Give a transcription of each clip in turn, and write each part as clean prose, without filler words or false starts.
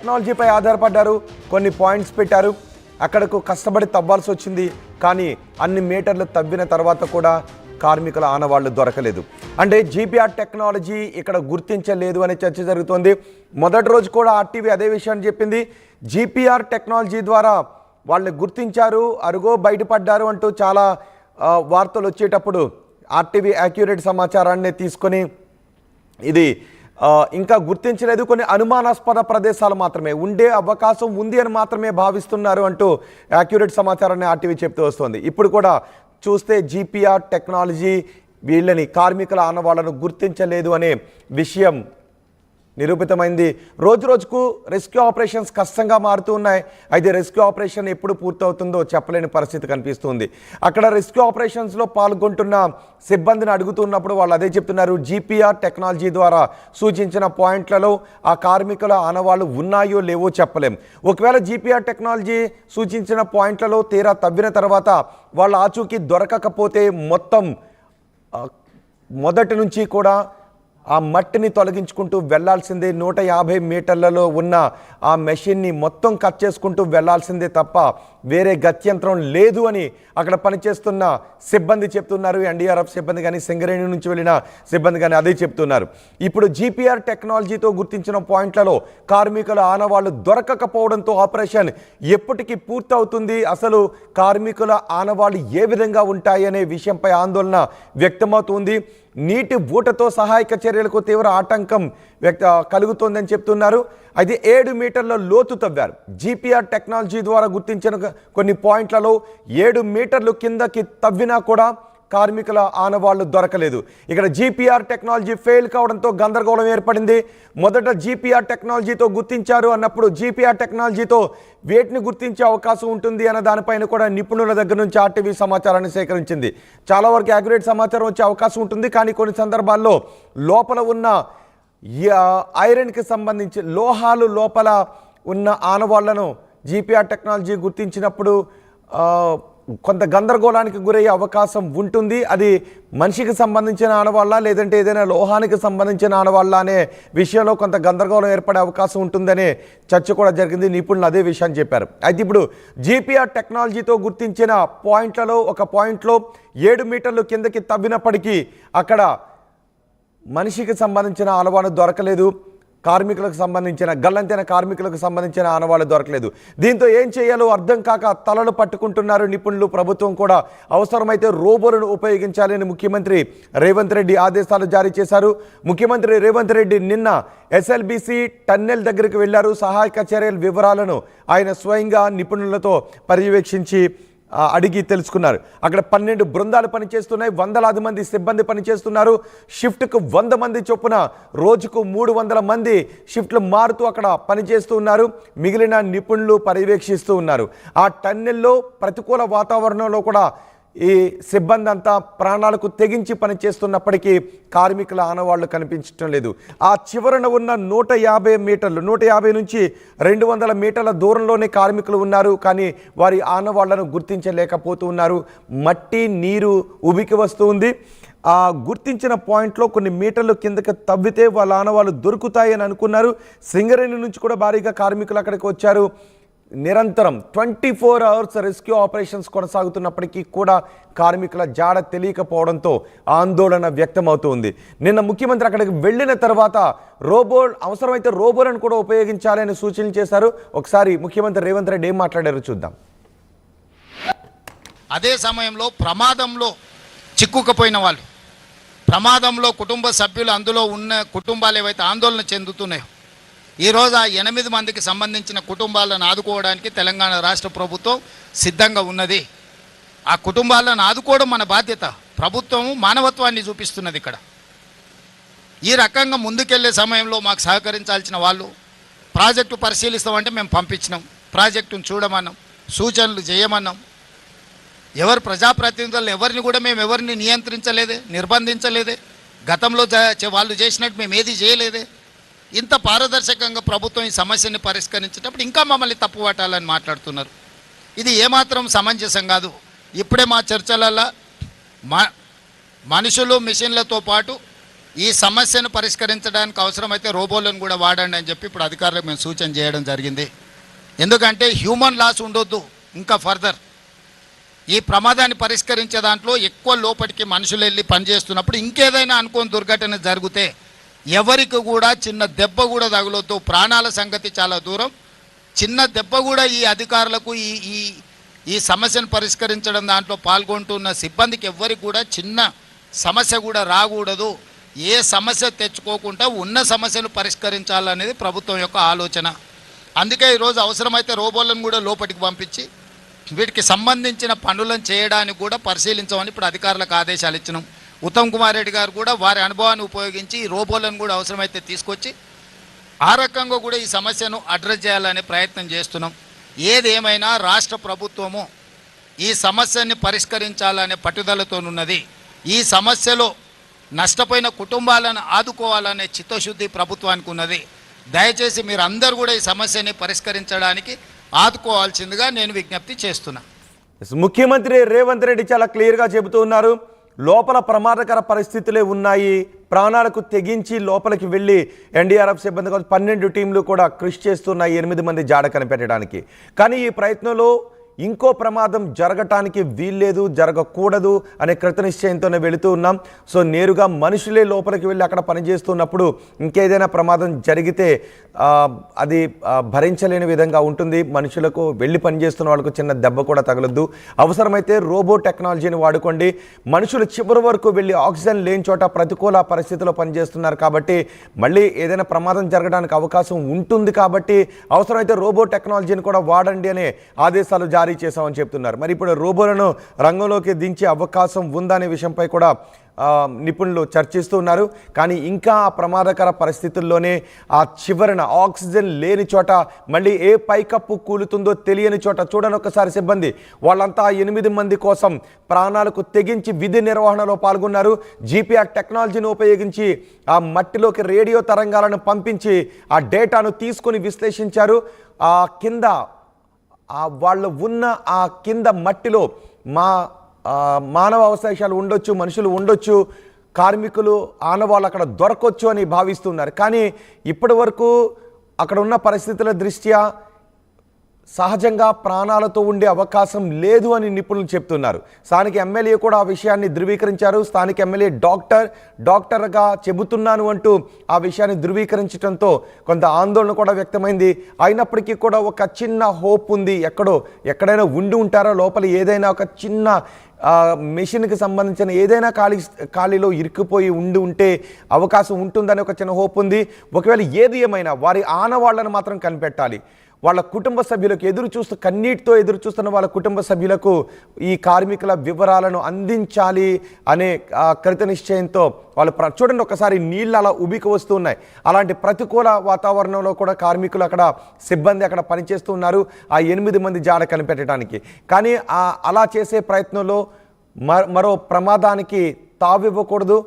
టెక్నాలజీపై ఆధారపడ్డారు, కొన్ని పాయింట్స్ పెట్టారు, అక్కడకు కష్టపడి తవ్వాల్సి వచ్చింది. కానీ అన్ని మీటర్లు తవ్విన తర్వాత కూడా కార్మికుల ఆనవాళ్లు దొరకలేదు. అంటే జీపీఆర్ టెక్నాలజీ ఇక్కడ గుర్తించలేదు అనే చర్చ జరుగుతోంది. మొదటి రోజు కూడా ఆర్టీవీ అదే విషయాన్ని చెప్పింది. జీపీఆర్ టెక్నాలజీ ద్వారా వాళ్ళని గుర్తించారు, అరుగో బయటపడ్డారు అంటూ చాలా వార్తలు వచ్చేటప్పుడు ఆర్టీవీ యాక్యురేట్ సమాచారాన్ని తీసుకొని ఇది ఇంకా గుర్తించలేదు, కొన్ని అనుమానాస్పద ప్రదేశాలు మాత్రమే ఉండే అవకాశం ఉంది అని మాత్రమే భావిస్తున్నారు అంటూ యాక్యురేట్ సమాచారాన్ని ఆర్టీవీ చెప్తూ వస్తుంది. ఇప్పుడు కూడా చూస్తే జీపీఆర్ టెక్నాలజీ వీళ్ళని కార్మికుల ఆనవాళ్లను గుర్తించలేదు అనే విషయం నిరూపితమైంది. రోజు రోజుకు రెస్క్యూ ఆపరేషన్స్ కష్టంగా మారుతూ ఉన్నాయి. అయితే రెస్క్యూ ఆపరేషన్ ఎప్పుడు పూర్తవుతుందో చెప్పలేని పరిస్థితి కనిపిస్తుంది. అక్కడ రెస్క్యూ ఆపరేషన్స్లో పాల్గొంటున్న సిబ్బందిని అడుగుతున్నప్పుడు వాళ్ళు అదే చెప్తున్నారు, జీపీఆర్ టెక్నాలజీ ద్వారా సూచించిన పాయింట్లలో ఆ కార్మికుల ఆనవాళ్ళు ఉన్నాయో లేవో చెప్పలేం. ఒకవేళ జీపీఆర్ టెక్నాలజీ సూచించిన పాయింట్లలో తీరా తవ్విన తర్వాత వాళ్ళ ఆచూకీ దొరకకపోతే మొత్తం మొదటి నుంచి కూడా ఆ మట్టిని తొలగించుకుంటూ వెళ్లాల్సిందే. 150 మీటర్లలో ఉన్న ఆ మెషిన్ని మొత్తం కట్ చేసుకుంటూ వెళ్లాల్సిందే తప్ప వేరే గత్యంతరం లేదు అని అక్కడ పనిచేస్తున్న సిబ్బంది చెప్తున్నారు. ఎన్డీఆర్ఎఫ్ సిబ్బంది కానీ, సింగరేణి నుంచి వెళ్ళిన సిబ్బంది కానీ అదే చెప్తున్నారు. ఇప్పుడు జీపీఆర్ టెక్నాలజీతో గుర్తించిన పాయింట్లలో కార్మికుల ఆనవాళ్లు దొరకకపోవడంతో ఆపరేషన్ ఎప్పటికీ పూర్తవుతుంది, అసలు కార్మికుల ఆనవాళ్లు ఏ విధంగా ఉంటాయి అనే విషయంపై ఆందోళన వ్యక్తమవుతుంది. నీటి ఊటతో సహాయక చర్యలకు తీవ్ర ఆటంకం కలుగుతోందని చెప్తున్నారు. అయితే 7 మీటర్ల లోతు తవ్వారు. జీపీఆర్ టెక్నాలజీ ద్వారా గుర్తించిన కొన్ని పాయింట్లలో 7 మీటర్లు కిందకి తవ్వినా కూడా కార్మికుల ఆనవాళ్లు దొరకలేదు. ఇక్కడ జీపీఆర్ టెక్నాలజీ ఫెయిల్ కావడంతో గందరగోళం ఏర్పడింది. మొదట జీపీఆర్ టెక్నాలజీతో గుర్తించారు అన్నప్పుడు జీపీఆర్ టెక్నాలజీతో వేటిని గుర్తించే అవకాశం ఉంటుంది అన్న దానిపైన కూడా నిపుణుల దగ్గర నుంచి ఆర్టీవీ సమాచారాన్ని సేకరించింది. చాలా వరకు యాక్యురేట్ సమాచారం వచ్చే అవకాశం ఉంటుంది. కానీ కొన్ని సందర్భాల్లో లోపల ఉన్న ఐరన్కి సంబంధించి లోహాలు లోపల ఉన్న ఆనవాళ్లను జీపీఆర్ టెక్నాలజీ గుర్తించినప్పుడు కొంత గందరగోళానికి గురయ్యే అవకాశం ఉంటుంది. అది మనిషికి సంబంధించిన ఆనవాళ్ళ లేదంటే ఏదైనా లోహానికి సంబంధించిన ఆనవాళ్ళ అనే విషయంలో కొంత గందరగోళం ఏర్పడే అవకాశం ఉంటుందనే చర్చ కూడా జరిగింది. నిపుణులు అదే విషయాన్ని చెప్పారు. అయితే ఇప్పుడు జీపీఆర్ టెక్నాలజీతో గుర్తించిన పాయింట్లలో ఒక పాయింట్లో 7 మీటర్లు కిందకి తవ్వినప్పటికీ అక్కడ మనిషికి సంబంధించిన ఆనవాళ్ళు దొరకలేదు, కార్మికులకు సంబంధించిన గల్లంతైన కార్మికులకు సంబంధించిన ఆనవాళ్ళు దొరకలేదు. దీంతో ఏం చేయాలో అర్థం కాక తలలు పట్టుకుంటున్నారు నిపుణులు. ప్రభుత్వం కూడా అవసరమైతే రోబోలను ఉపయోగించాలని ముఖ్యమంత్రి రేవంత్ రెడ్డి ఆదేశాలు జారీ చేశారు. ముఖ్యమంత్రి రేవంత్ రెడ్డి నిన్న ఎస్ఎల్బీసీ టన్నెల్ దగ్గరికి వెళ్లారు. సహాయక చర్యల వివరాలను ఆయన స్వయంగా నిపుణులతో పర్యవేక్షించి అడిగి తెలుసుకున్నారు. అక్కడ 12 బృందాలు పనిచేస్తున్నాయి, వందలాది మంది సిబ్బంది పనిచేస్తున్నారు. షిఫ్ట్కు 100 మంది చొప్పున రోజుకు 300 మంది షిఫ్ట్లు మారుతూ అక్కడ పనిచేస్తూ ఉన్నారు. మిగిలిన నిపుణులు పర్యవేక్షిస్తూ ఉన్నారు. ఆ టన్నెల్లో ప్రతికూల వాతావరణంలో కూడా ఈ సిబ్బంది అంతా ప్రాణాలకు తెగించి పనిచేస్తున్నప్పటికీ కార్మికుల ఆనవాళ్లు కనిపించడం లేదు. ఆ చివరన ఉన్న 150 మీటర్లు 150 నుంచి 200 మీటర్ల దూరంలోనే కార్మికులు ఉన్నారు. కానీ వారి ఆనవాళ్లను గుర్తించలేకపోతూ ఉన్నారు. మట్టి నీరు ఉబికి వస్తూ ఉంది. ఆ గుర్తించిన పాయింట్లో కొన్ని మీటర్లు కిందకి తవ్వితే వాళ్ళ ఆనవాళ్లు దొరుకుతాయని అనుకున్నారు. సింగరేణి నుంచి కూడా భారీగా కార్మికులు అక్కడికి వచ్చారు. నిరంతరం 24 అవర్స్ రెస్క్యూ ఆపరేషన్స్ కొనసాగుతున్నప్పటికీ కూడా కార్మికుల జాడ తెలియకపోవడంతో ఆందోళన వ్యక్తమవుతుంది. నిన్న ముఖ్యమంత్రి అక్కడికి వెళ్ళిన తర్వాత అవసరమైతే రోబోలను కూడా ఉపయోగించాలని సూచనలు చేశారు. ఒకసారి ముఖ్యమంత్రి రేవంత్ రెడ్డి ఏం మాట్లాడారో చూద్దాం. అదే సమయంలో ప్రమాదంలో చిక్కుకుపోయిన వాళ్ళు, ప్రమాదంలో కుటుంబ సభ్యులు, అందులో ఉన్న కుటుంబాలు ఏవైతే ఆందోళన చెందుతున్నాయో ఈరోజు ఆ 8 మందికి సంబంధించిన కుటుంబాలను ఆదుకోవడానికి తెలంగాణ రాష్ట్ర ప్రభుత్వం సిద్ధంగా ఉన్నది. ఆ కుటుంబాలను ఆదుకోవడం మన బాధ్యత. ప్రభుత్వం మానవత్వాన్ని చూపిస్తున్నది. ఇక్కడ ఈ రకంగా ముందుకెళ్లే సమయంలో మాకు సహకరించాల్సిన వాళ్ళు ప్రాజెక్టు పరిశీలిస్తామంటే మేము పంపించినాం, ప్రాజెక్టును చూడమన్నాం, సూచనలు చేయమన్నాం. ఎవరు ప్రజాప్రతినిధులను ఎవరిని కూడా మేము ఎవరిని నియంత్రించలేదే, నిర్బంధించలేదే. గతంలో వాళ్ళు చేసినట్టు మేము ఏది చేయలేదే. ఇంత పారదర్శకంగా ప్రభుత్వం ఈ సమస్యని పరిష్కరించేటప్పుడు ఇంకా మమ్మల్ని తప్పుపట్టాలని మాట్లాడుతున్నారు. ఇది ఏమాత్రం సమంజసం కాదు. ఇప్పుడే మా చర్చలలో మనుషులు మిషన్లతో పాటు ఈ సమస్యను పరిష్కరించడానికి అవసరమైతే రోబోలను కూడా వాడండి అని చెప్పి ఇప్పుడు అధికారులకు మేము సూచన చేయడం జరిగింది. ఎందుకంటే హ్యూమన్ లాస్ ఉండొద్దు. ఇంకా ఫర్దర్ ఈ ప్రమాదాన్ని పరిష్కరించే దాంట్లో ఎక్కువ లోపలికి మనుషులు వెళ్ళి పనిచేస్తున్నప్పుడు ఇంకేదైనా అనుకోని దుర్ఘటన జరిగితే ఎవరికి కూడా చిన్న దెబ్బ కూడా తగులొద్దు. ప్రాణాల సంగతి చాలా దూరం. చిన్న దెబ్బ కూడా ఈ అధికారులకు ఈ సమస్యను పరిష్కరించడం దాంట్లో పాల్గొంటున్న సిబ్బందికి ఎవ్వరికి కూడా చిన్న సమస్య కూడా రాకూడదు. ఏ సమస్య తెచ్చుకోకుండా ఉన్న సమస్యను పరిష్కరించాలనేది ప్రభుత్వం యొక్క ఆలోచన. అందుకే ఈరోజు అవసరమైతే రోబోలను కూడా లోపలికి పంపించి వీటికి సంబంధించిన పనులను చేయడానికి కూడా పరిశీలించమని ఇప్పుడు అధికారులకు ఆదేశాలు ఇచ్చినాం. ఉత్తమ్ కుమార్ రెడ్డి గారు కూడా వారి అనుభవాన్ని ఉపయోగించి ఈ రోబోలను కూడా అవసరమైతే తీసుకొచ్చి ఆ రకంగా కూడా ఈ సమస్యను అడ్రస్ చేయాలనే ప్రయత్నం చేస్తున్నాం. ఏదేమైనా రాష్ట్ర ప్రభుత్వము ఈ సమస్యని పరిష్కరించాలనే పట్టుదలతోనున్నది. ఈ సమస్యలో నష్టపోయిన కుటుంబాలను ఆదుకోవాలనే చిత్తశుద్ధి ప్రభుత్వానికి ఉన్నది. దయచేసి మీరు అందరూ కూడా ఈ సమస్యని పరిష్కరించడానికి ఆదుకోవాల్సిందిగా నేను విజ్ఞప్తి చేస్తున్నా. ముఖ్యమంత్రి రేవంత్ రెడ్డి చాలా క్లియర్గా చెబుతూ ఉన్నారు, లోపల ప్రమాదకర పరిస్థితులే ఉన్నాయి, ప్రాణాలకు తెగించి లోపలికి వెళ్ళి ఎన్డీఆర్ఎఫ్ సిబ్బంది 12 టీంలు కూడా కృషి చేస్తున్నాయి 8 మంది జాడ కనిపెట్టడానికి. కానీ ఈ ప్రయత్నంలో ఇంకో ప్రమాదం జరగటానికి వీల్లేదు, జరగకూడదు అనే కృతనిశ్చయంతోనే వెళుతూ ఉన్నాం. సో నేరుగా మనుషులే లోపలికి వెళ్ళి అక్కడ పనిచేస్తున్నప్పుడు ఇంకేదైనా ప్రమాదం జరిగితే అది భరించలేని విధంగా ఉంటుంది. మనుషులకు వెళ్ళి పనిచేస్తున్న వాళ్ళకు చిన్న దెబ్బ కూడా తగలొద్దు. అవసరమైతే రోబో టెక్నాలజీని వాడుకోండి. మనుషులు చివరి వరకు వెళ్ళి ఆక్సిజన్ లేని చోట ప్రతికూల పరిస్థితిలో పనిచేస్తున్నారు కాబట్టి మళ్ళీ ఏదైనా ప్రమాదం జరగడానికి అవకాశం ఉంటుంది కాబట్టి అవసరమైతే రోబో టెక్నాలజీని కూడా వాడండి అనే ఆదేశాలు జారీ చేశామని చెప్తున్నారు. మరి ఇప్పుడు రోబోలను రంగంలోకి దించే అవకాశం ఉందనే విషయంపై కూడా నిపుణులు చర్చిస్తున్నారు. కానీ ఇంకా ఆ ప్రమాదకర పరిస్థితుల్లోనే ఆ చివరన ఆక్సిజన్ లేని చోట మళ్ళీ ఏ పైకప్పు కూలుతుందో తెలియని చోట చూడని ఒకసారి సిబ్బంది వాళ్ళంతా 8 మంది కోసం ప్రాణాలకు తెగించి విధి నిర్వహణలో పాల్గొన్నారు. జీపీఆర్ టెక్నాలజీని ఉపయోగించి ఆ మట్టిలోకి రేడియో తరంగాలను పంపించి ఆ డేటాను తీసుకుని విశ్లేషించారు. ఆ కింద వాళ్ళు ఉన్న ఆ కింద మట్టిలో మానవ అవశేషాలు ఉండొచ్చు, మనుషులు ఉండొచ్చు, కార్మికులు ఆనవాళ్ళు అక్కడ దొరకొచ్చు అని భావిస్తున్నారు. కానీ ఇప్పటి వరకు అక్కడ ఉన్న పరిస్థితుల దృష్ట్యా సహజంగా ప్రాణాలతో ఉండే అవకాశం లేదు అని నిపుణులు చెప్తున్నారు. స్థానిక ఎమ్మెల్యే కూడా ఆ విషయాన్ని ధృవీకరించారు. స్థానిక ఎమ్మెల్యే డాక్టర్గా చెబుతున్నాను అంటూ ఆ విషయాన్ని ధృవీకరించడంతో కొంత ఆందోళన కూడా వ్యక్తమైంది. అయినప్పటికీ కూడా ఒక చిన్న హోప్ ఉంది. ఎక్కడైనా ఉండి ఉంటారో లోపల ఏదైనా ఒక చిన్న మెషిన్కి సంబంధించిన ఏదైనా ఖాళీలో ఇరుక్కుపోయి ఉంటే అవకాశం ఉంటుందని ఒక చిన్న హోప్ ఉంది. ఒకవేళ ఏది ఏమైనా వారి ఆనవాళ్లను మాత్రం కనిపెట్టాలి. వాళ్ళ కుటుంబ సభ్యులకు కన్నీటితో ఎదురు చూస్తున్న వాళ్ళ కుటుంబ సభ్యులకు ఈ కార్మికుల వివరాలను అందించాలి అనే కృత నిశ్చయంతో వాళ్ళు చూడండి, ఒకసారి నీళ్ళు అలా ఉబికి వస్తూ ఉన్నాయి. అలాంటి ప్రతికూల వాతావరణంలో కూడా కార్మికులు అక్కడ సిబ్బంది అక్కడ పనిచేస్తూ ఉన్నారు ఆ 8 మంది జాడ కనిపెట్టడానికి. కానీ అలా చేసే ప్రయత్నంలో మరో ప్రమాదానికి తావివ్వకూడదు.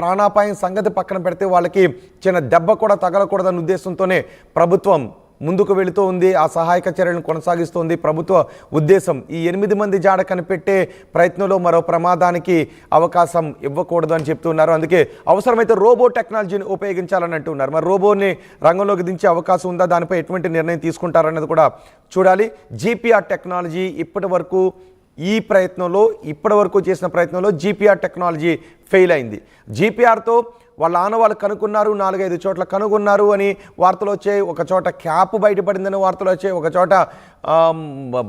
ప్రాణాపాయం సంగతి పక్కన పెడితే వాళ్ళకి చిన్న దెబ్బ కూడా తగలకూడదన్న ఉద్దేశంతోనే ప్రభుత్వం ముందుకు వెళుతూ ఉంది. ఆ సహాయక చర్యలను కొనసాగిస్తోంది. ప్రభుత్వ ఉద్దేశం ఈ 8 మంది జాడ కనిపెట్టే ప్రయత్నంలో మరో ప్రమాదానికి అవకాశం ఇవ్వకూడదు అని చెప్తున్నారు. అందుకే అవసరమైతే రోబో టెక్నాలజీని ఉపయోగించాలని అంటున్నారు. మరి రోబోని రంగంలోకి దించే అవకాశం ఉందా, దానిపై ఎటువంటి నిర్ణయం తీసుకుంటారన్నది కూడా చూడాలి. జీపీఆర్ టెక్నాలజీ ఇప్పటివరకు చేసిన ప్రయత్నంలో జీపీఆర్ టెక్నాలజీ ఫెయిల్ అయింది. జీపీఆర్తో వాళ్ళ ఆనవాళ్ళు కనుక్కున్నారు, 4-5 చోట్ల కనుగొన్నారు అని వార్తలు వచ్చాయి. ఒక చోట క్యాప్ బయటపడిందని వార్తలు వచ్చాయి, ఒక చోట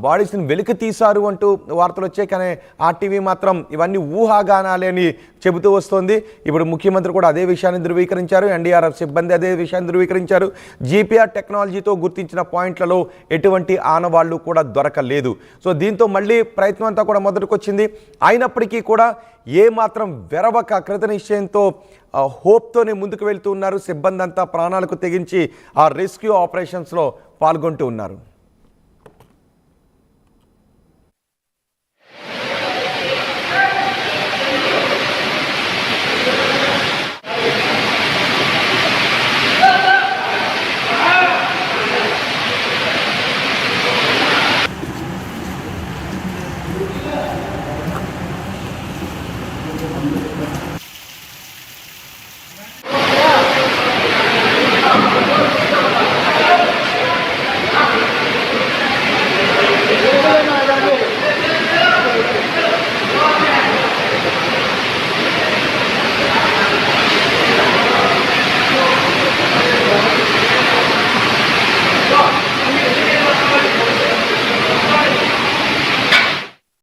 బాడీస్ని వెలికి తీశారు అంటూ వార్తలు వచ్చాయి. కానీ ఆర్టీవీ మాత్రం ఇవన్నీ ఊహాగానాలే అని చెబుతూ వస్తోంది. ఇప్పుడు ముఖ్యమంత్రి కూడా అదే విషయాన్ని ధృవీకరించారు. ఎన్డీఆర్ఎఫ్ సిబ్బంది అదే విషయాన్ని ధృవీకరించారు. జీపీఆర్ టెక్నాలజీతో గుర్తించిన పాయింట్లలో ఎటువంటి ఆనవాళ్లు కూడా దొరకలేదు. సో దీంతో మళ్ళీ ప్రయత్నం అంతా కూడా మొదటికొచ్చింది. అయినప్పటికీ కూడా ఏమాత్రం వెరవక కృత నిశ్చయంతో హోప్తోనే ముందుకు వెళ్తూ ఉన్నారు. సిబ్బంది అంతా ప్రాణాలకు తెగించి ఆ రెస్క్యూ ఆపరేషన్స్లో పాల్గొంటూ ఉన్నారు.